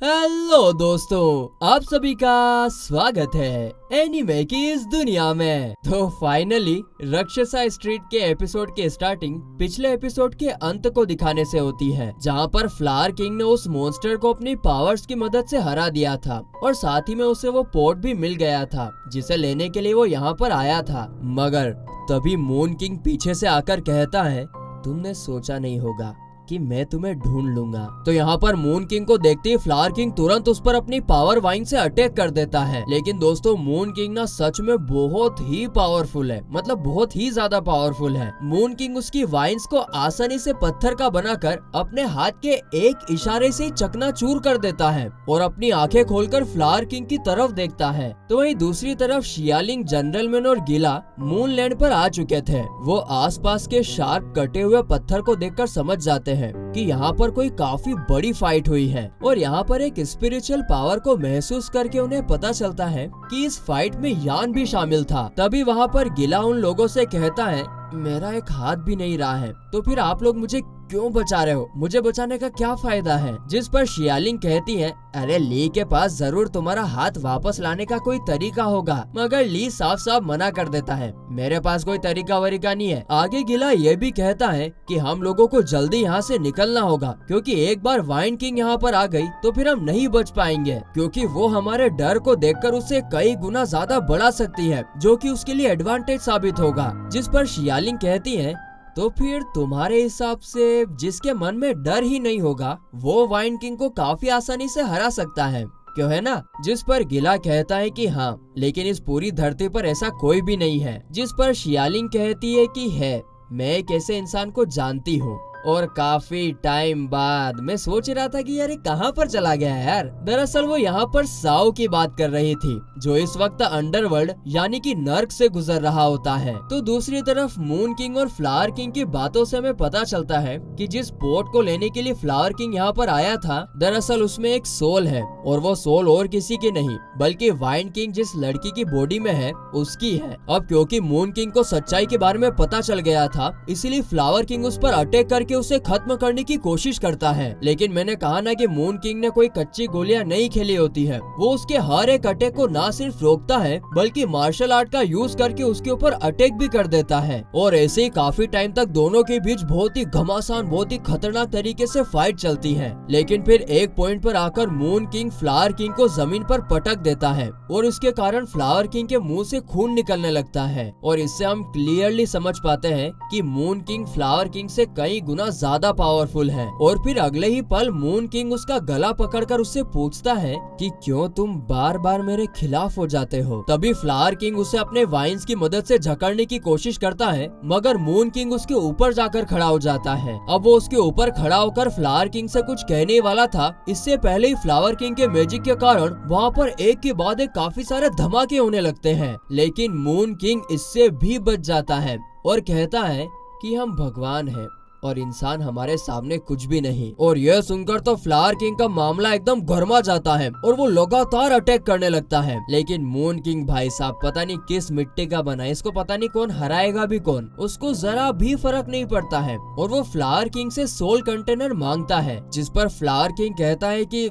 Hello दोस्तों, आप सभी का स्वागत है एनीमे की इस दुनिया में। तो फाइनली राक्षसा स्ट्रीट के एपिसोड की स्टार्टिंग पिछले एपिसोड के अंत को दिखाने से होती है, जहां पर फ्लावर किंग ने उस मॉन्स्टर को अपनी पावर्स की मदद से हरा दिया था और साथ ही में उसे वो पोर्ट भी मिल गया था जिसे लेने के लिए वो यहाँ पर आया था। मगर तभी मून किंग पीछे से आकर कहता है, तुमने सोचा नहीं होगा कि मैं तुम्हें ढूंढ लूंगा। तो यहाँ पर मून किंग को देखते ही फ्लावर किंग तुरंत उस पर अपनी पावर वाइन से अटैक कर देता है। लेकिन दोस्तों, मून किंग ना सच में बहुत ही पावरफुल है, मतलब बहुत ही ज्यादा पावरफुल है। मून किंग उसकी वाइन्स को आसानी से पत्थर का बनाकर अपने हाथ के एक इशारे से चकनाचूर कर देता है और अपनी आंखें खोलकर फ्लावर किंग की तरफ देखता है। तो वहीं दूसरी तरफ शियालिंग, जनरलमैन और गिला मून लैंड पर आ चुके थे। वो आसपास के शार्प कटे हुए पत्थर को देखकर समझ जाते हैं कि यहाँ पर कोई काफी बड़ी फाइट हुई है और यहाँ पर एक स्पिरिचुअल पावर को महसूस करके उन्हें पता चलता है कि इस फाइट में यान भी शामिल था। तभी वहाँ पर गिला उन लोगों से कहता है, मेरा एक हाथ भी नहीं रहा है, तो फिर आप लोग मुझे क्यों बचा रहे हो? मुझे बचाने का क्या फायदा है? जिस पर शियालिंग कहती है, अरे ली के पास जरूर तुम्हारा हाथ वापस लाने का कोई तरीका होगा। मगर ली साफ साफ मना कर देता है, मेरे पास कोई तरीका वरीका नहीं है। आगे गिला ये भी कहता है कि हम लोगों को जल्दी यहाँ से निकलना होगा, क्योंकि एक बार वाइन किंग यहाँ पर आ गई तो फिर हम नहीं बच पाएंगे, क्योंकि वो हमारे डर को देखकर उसे कई गुना ज्यादा बढ़ा सकती है, जो कि उसके लिए एडवांटेज साबित होगा। जिस पर शियालिंग कहती है, तो फिर तुम्हारे हिसाब से जिसके मन में डर ही नहीं होगा वो वाइन किंग को काफी आसानी से हरा सकता है, क्यों है ना? जिस पर गिला कहता है कि हाँ, लेकिन इस पूरी धरती पर ऐसा कोई भी नहीं है। जिस पर शियालिंग कहती है कि है, मैं एक ऐसे इंसान को जानती हूँ और काफी टाइम बाद मैं सोच रहा था कि यार ये कहाँ पर चला गया है यार। दरअसल वो यहाँ पर साओ की बात कर रही थी, जो इस वक्त अंडरवर्ल्ड यानी कि नर्क से गुजर रहा होता है। तो दूसरी तरफ मून किंग और फ्लावर किंग की बातों से हमें पता चलता है कि जिस पोर्ट को लेने के लिए फ्लावर किंग यहाँ पर आया था, दरअसल उसमें एक सोल है और वो सोल और किसी की नहीं बल्कि वाइन किंग जिस लड़की की बॉडी में है उसकी है। अब क्योंकि मून किंग को सच्चाई के बारे में पता चल गया था, इसीलिए फ्लावर किंग उस पर अटैक करके उसे खत्म करने की कोशिश करता है। लेकिन मैंने कहा ना कि मून किंग ने कोई कच्ची गोलियां नहीं खेली होती है। वो उसके हर एक अटैक को ना सिर्फ रोकता है बल्कि मार्शल आर्ट का यूज करके उसके ऊपर अटैक भी कर देता है। और ऐसे ही काफी टाइम तक दोनों के बीच बहुत ही घमासान, बहुत ही खतरनाक तरीके से फाइट चलती है। लेकिन फिर एक पॉइंट पर आकर मून किंग फ्लावर किंग को जमीन पर पटक देता है और इसके कारण फ्लावर किंग के मुंह से खून निकलने लगता है। और इससे हम क्लियरली समझ पाते हैं कि मून किंग फ्लावर किंग से कई गुना ज्यादा पावरफुल है। और फिर अगले ही पल मून किंग उसका गला पकड़कर उससे पूछता है कि क्यों तुम बार बार मेरे खिलाफ हो जाते हो? तभी फ्लावर किंग उसे अपने वाइन्स की मदद से झकड़ने की कोशिश करता है, मगर मून किंग उसके ऊपर जाकर खड़ा हो जाता है। अब वो उसके ऊपर खड़ा होकर फ्लावर किंग से कुछ कहने वाला था, इससे पहले ही फ्लावर किंग के मैजिक के कारण वहाँ पर एक के बाद एक काफी सारे धमाके होने लगते हैं। लेकिन मून किंग इससे भी बच जाता है और कहता है कि हम भगवान हैं और इंसान हमारे सामने कुछ भी नहीं। और यह सुनकर तो फ्लावर किंग का मामला एकदम गर्मा जाता है और वो लगातार अटैक करने लगता है। लेकिन मून किंग भाई साहब पता नहीं किस मिट्टी का बना है, इसको पता नहीं कौन हराएगा भी कौन, उसको जरा भी फर्क नहीं पड़ता है और वो फ्लावर किंग से सोल कंटेनर मांगता है। जिस पर फ्लावर किंग कहता है कि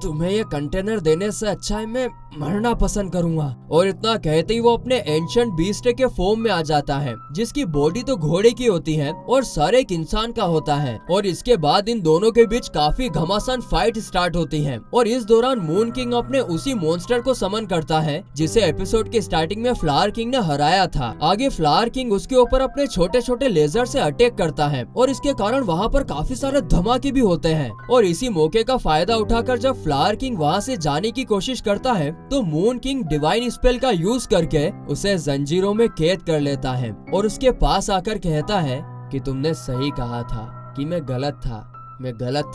तुम्हें ये कंटेनर देने से अच्छा है मैं मरना पसंद करूंगा। और इतना कहते ही वो अपने एंशिएंट बीस्ट के फॉर्म में आ जाता है, जिसकी बॉडी तो घोड़े की होती है और सर एक इंसान का होता है। और इसके बाद इन दोनों के बीच काफी घमासान फाइट स्टार्ट होती है। और इस दौरान मून किंग अपने उसी मॉन्स्टर को समन करता है जिसे एपिसोड के स्टार्टिंग में फ्लावर किंग ने हराया था। आगे फ्लावर किंग उसके ऊपर अपने छोटे छोटे लेजर से अटैक करता है और इसके कारण वहाँ पर काफी सारे धमाके भी होते हैं। और इसी मौके का फायदा उठाकर जब फ्लावर किंग वहाँ से जाने की कोशिश करता है तो मून किंग डिवाइन स्पेल का यूज करके उसे जंजीरों में कैद कर लेता है और उसके पास आकर कहता है कि तुमने सही कहा था कि मैं गलत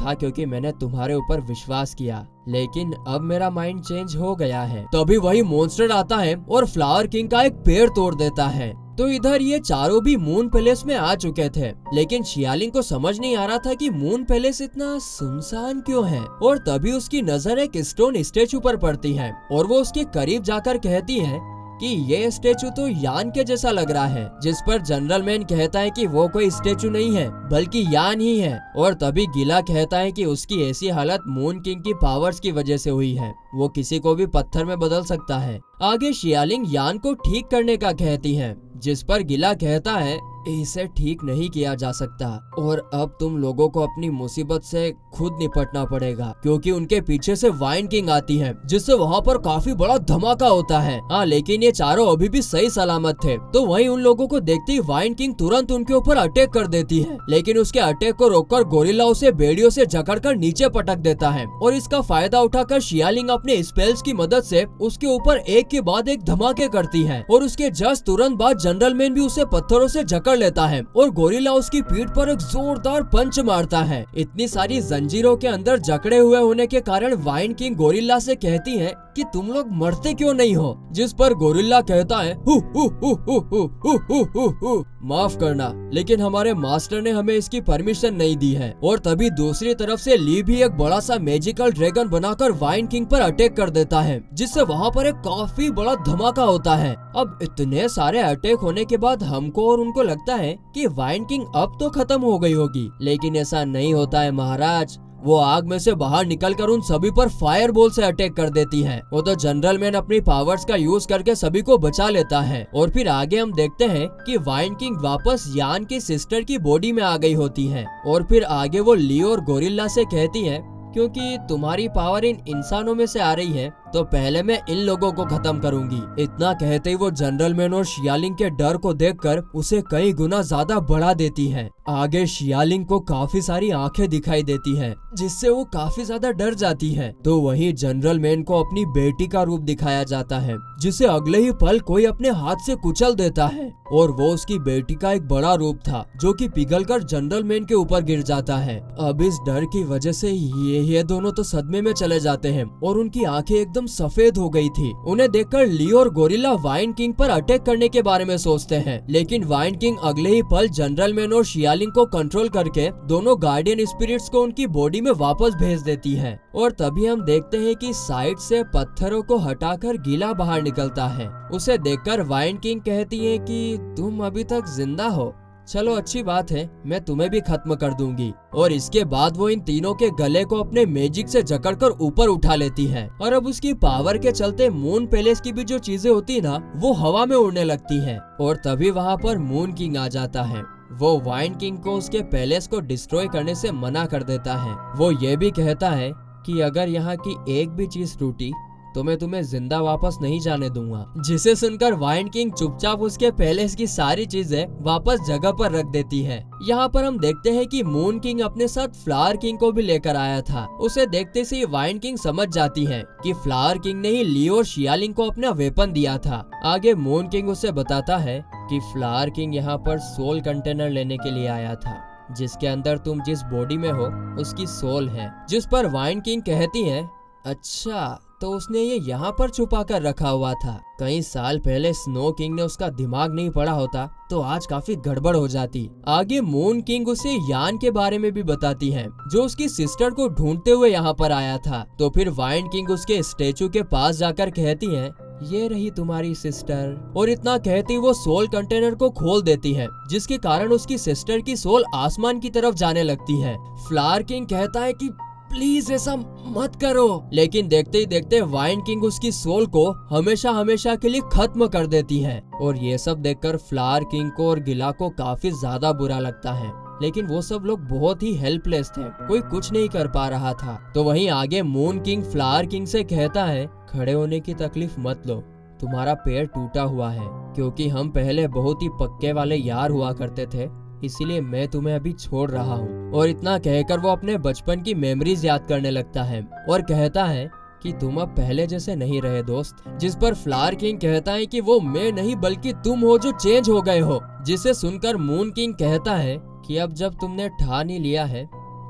था क्योंकि मैंने तुम्हारे ऊपर विश्वास किया, लेकिन अब मेरा माइंड चेंज हो गया है। तभी वही मॉन्स्टर आता है और फ्लावर किंग का एक पैर तोड़ देता है। तो इधर ये चारों भी मून पैलेस में आ चुके थे, लेकिन शियालिंग को समझ नहीं आ रहा था कि मून पैलेस इतना सुनसान क्यों है। और तभी उसकी नजर एक स्टोन स्टेचू पर पड़ती है और वो उसके करीब जाकर कहती है कि ये स्टेचू तो यान के जैसा लग रहा है, जिस पर जनरल मैन कहता है कि वो कोई स्टेचू नहीं है बल्कि यान ही है। और तभी गिला कहता है कि उसकी ऐसी हालत मून किंग की पावर्स की वजह से हुई है, वो किसी को भी पत्थर में बदल सकता है। आगे शियालिंग यान को ठीक करने का कहती है, जिस पर गिला कहता है इसे ठीक नहीं किया जा सकता और अब तुम लोगों को अपनी मुसीबत से खुद निपटना पड़ेगा, क्योंकि उनके पीछे से वाइन किंग आती है, जिससे वहाँ पर काफी बड़ा धमाका होता है। हाँ, लेकिन ये चारों अभी भी सही सलामत थे। तो वहीं उन लोगों को देखते ही वाइन किंग तुरंत उनके ऊपर अटैक कर देती है, लेकिन उसके अटैक को रोककर गोरिल्ला उसे बेड़ियों से जकड़कर नीचे पटक देता है और इसका फायदा उठाकर शियालिंग अपने स्पेल्स की मदद से उसके ऊपर एक के बाद एक धमाके करती है और उसके जस्ट तुरंत बाद जनरल मैन भी उसे पत्थरों से जकड़ लेता है और गोरिल्ला उसकी पीठ पर एक जोरदार पंच मारता है। इतनी सारी जंजीरों के अंदर जकड़े हुए होने के कारण वाइन किंग गोरिल्ला से कहती है कि तुम लोग मरते क्यों नहीं हो, जिस पर गोरिल्ला कहता है who who who who who who who who who. माफ करना, लेकिन हमारे मास्टर ने हमें इसकी परमिशन नहीं दी है। और तभी दूसरी तरफ से ली भी एक बड़ा सा मैजिकल ड्रैगन बनाकर वाइन किंग पर अटैक कर देता है, जिससे वहाँ पर एक काफी बड़ा धमाका होता है। अब इतने सारे अटैक होने के बाद हमको और उनको लगता है कि वाइन किंग अब तो खत्म हो गई होगी, लेकिन ऐसा नहीं होता है महाराज। वो आग में से बाहर निकलकर उन सभी पर फायर बॉल से अटैक कर देती है। वो तो जनरल मैन अपनी पावर्स का यूज करके सभी को बचा लेता है। और फिर आगे हम देखते हैं कि वाइन किंग वापस यान की सिस्टर की बॉडी में आ गई होती है और फिर आगे वो ली और गोरिल्ला से कहती है क्योंकि तुम्हारी पावर इन इंसानों में से आ रही है तो पहले मैं इन लोगों को खत्म करूंगी। इतना कहते ही वो जनरल मैन और शियालिंग के डर को देखकर उसे कई गुना ज्यादा बढ़ा देती है। आगे शियालिंग को काफी सारी आंखें दिखाई देती हैं, जिससे वो काफी ज्यादा डर जाती है। तो वहीं जनरल मैन को अपनी बेटी का रूप दिखाया जाता है, जिसे अगले ही पल कोई अपने हाथ से कुचल देता है और वो उसकी बेटी का एक बड़ा रूप था जो कि पिघलकर जनरल मैन के ऊपर गिर जाता है। अब इस डर की वजह से ये दोनों तो सदमे में चले जाते हैं और उनकी आंखें एकदम सफेद हो गई थी। उन्हें देखकर ली और गोरिल्ला वाइन किंग पर अटैक करने के बारे में सोचते हैं, लेकिन वाइन किंग अगले ही पल जनरल मैन और शियालिंग को कंट्रोल करके दोनों गार्डियन स्पिरिट्स को उनकी बॉडी में वापस भेज देती है। और तभी हम देखते हैं कि साइड से पत्थरों को हटाकर गिला बाहर निकलता है। उसे देखकर वाइन किंग कहती है कि तुम अभी तक जिंदा हो, चलो अच्छी बात है, मैं तुम्हें भी खत्म कर दूंगी। और इसके बाद वो इन तीनों के गले को अपने मैजिक से जकड़कर ऊपर उठा लेती है और अब उसकी पावर के चलते मून पैलेस की भी जो चीजें होती ना वो हवा में उड़ने लगती हैं। और तभी वहाँ पर मून किंग आ जाता है। वो वाइन किंग को उसके पैलेस को डिस्ट्रॉय करने से मना कर देता है। वो ये भी कहता है कि अगर यहाँ की एक भी चीज टूटी तो मैं तुम्हें जिंदा वापस नहीं जाने दूंगा। जिसे सुनकर वाइन किंग चुपचाप उसके पैलेस की सारी चीजें वापस जगह पर रख देती है। यहाँ पर हम देखते हैं कि मून किंग अपने साथ फ्लावर किंग को भी लेकर आया था। उसे देखते से वाइन किंग समझ जाती है कि फ्लावर किंग ने ही ली और शियालिंग को अपना वेपन दिया था। आगे मून किंग उसे बताता है कि फ्लावर किंग यहाँ पर सोल कंटेनर लेने के लिए आया था, जिसके अंदर तुम जिस बॉडी में हो उसकी सोल है। जिस पर वाइन किंग कहती है अच्छा, तो उसने ये यहाँ पर छुपा कर रखा हुआ था। कई साल पहले स्नो किंग ने उसका दिमाग नहीं पढ़ा होता तो आज काफी गड़बड़ हो जाती। आगे मून किंग उसे यान के बारे में भी बताती है, जो उसकी सिस्टर को ढूंढते हुए यहाँ पर आया था। तो फिर वाइन किंग उसके स्टेचू के पास जाकर कहती है ये रही तुम्हारी सिस्टर। और इतना कहती वो सोल कंटेनर को खोल देती है, जिसके कारण उसकी सिस्टर की सोल आसमान की तरफ जाने लगती है। फ्लावर किंग कहता है कि प्लीज ऐसा मत करो, लेकिन देखते ही देखते वाइन किंग उसकी सोल को हमेशा हमेशा के लिए खत्म कर देती है। और ये सब देखकर फ्लावर किंग को और गिला को काफी ज्यादा बुरा लगता है, लेकिन वो सब लोग बहुत ही हेल्पलेस थे, कोई कुछ नहीं कर पा रहा था। तो वहीं आगे मून किंग फ्लावर किंग से कहता है खड़े होने की तकलीफ मत लो, तुम्हारा पैर टूटा हुआ है, क्योंकि हम पहले बहुत ही पक्के वाले यार हुआ करते थे, इसीलिए मैं तुम्हें अभी छोड़ रहा हूँ। और इतना कहकर वो अपने बचपन की मेमोरीज याद करने लगता है और कहता है कि तुम अब पहले जैसे नहीं रहे दोस्त। जिस पर फ्लावर किंग कहता है कि वो मैं नहीं बल्कि तुम हो जो चेंज हो गए हो। जिसे सुनकर मून किंग कहता है कि अब जब तुमने ठान ही लिया है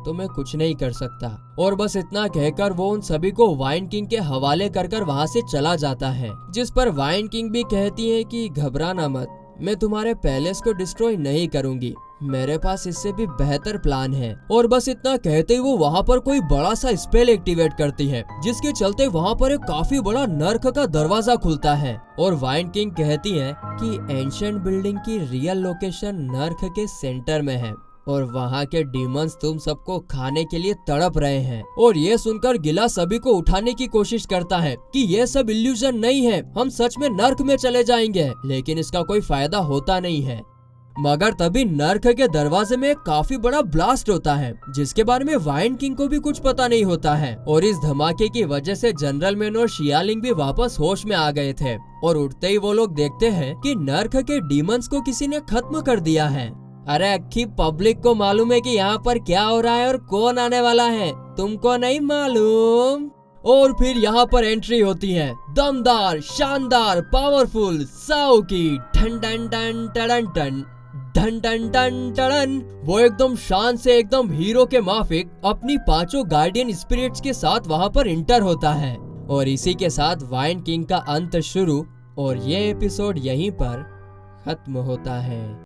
तो मैं कुछ नहीं कर सकता। और बस इतना कहकर वो उन सभी को वाइन किंग के हवाले कर वहाँ से चला जाता है। जिस पर वाइन किंग भी कहती है कि घबराना मत, मैं तुम्हारे पैलेस को डिस्ट्रॉय नहीं करूंगी, मेरे पास इससे भी बेहतर प्लान है। और बस इतना कहते ही वो वहाँ पर कोई बड़ा सा स्पेल एक्टिवेट करती है, जिसके चलते वहाँ पर एक काफी बड़ा नर्क का दरवाजा खुलता है। और वाइन किंग कहती है कि एंशिएंट बिल्डिंग की रियल लोकेशन नर्क के सेंटर में है और वहाँ के डीमंस तुम सबको खाने के लिए तड़प रहे हैं। और ये सुनकर गिला सभी को उठाने की कोशिश करता है कि ये सब इल्यूजन नहीं है, हम सच में नर्क में चले जाएंगे। लेकिन इसका कोई फायदा होता नहीं है। मगर तभी नर्क के दरवाजे में एक काफी बड़ा ब्लास्ट होता है, जिसके बारे में वाइन किंग को भी कुछ पता नहीं होता है। और इस धमाके की वजह से जनरल मैन और शियालिंग भी वापस होश में आ गए थे। और उठते ही वो लोग देखते हैं कि नर्क के डीमंस को किसी ने खत्म कर दिया है। अरे अक्खी पब्लिक को मालूम है कि यहाँ पर क्या हो रहा है और कौन आने वाला है, तुमको नहीं मालूम। और फिर यहाँ पर एंट्री होती है दमदार, शानदार, पावरफुल साओ की। ठन ठन ठन टन टन धन टन टन टन। वो एकदम शान से एकदम हीरो के माफिक अपनी 5 गार्डियन स्पिरिट्स के साथ वहाँ पर इंटर होता है। और इसी के साथ वाइन किंग का अंत शुरू और ये एपिसोड यहीं पर खत्म होता है।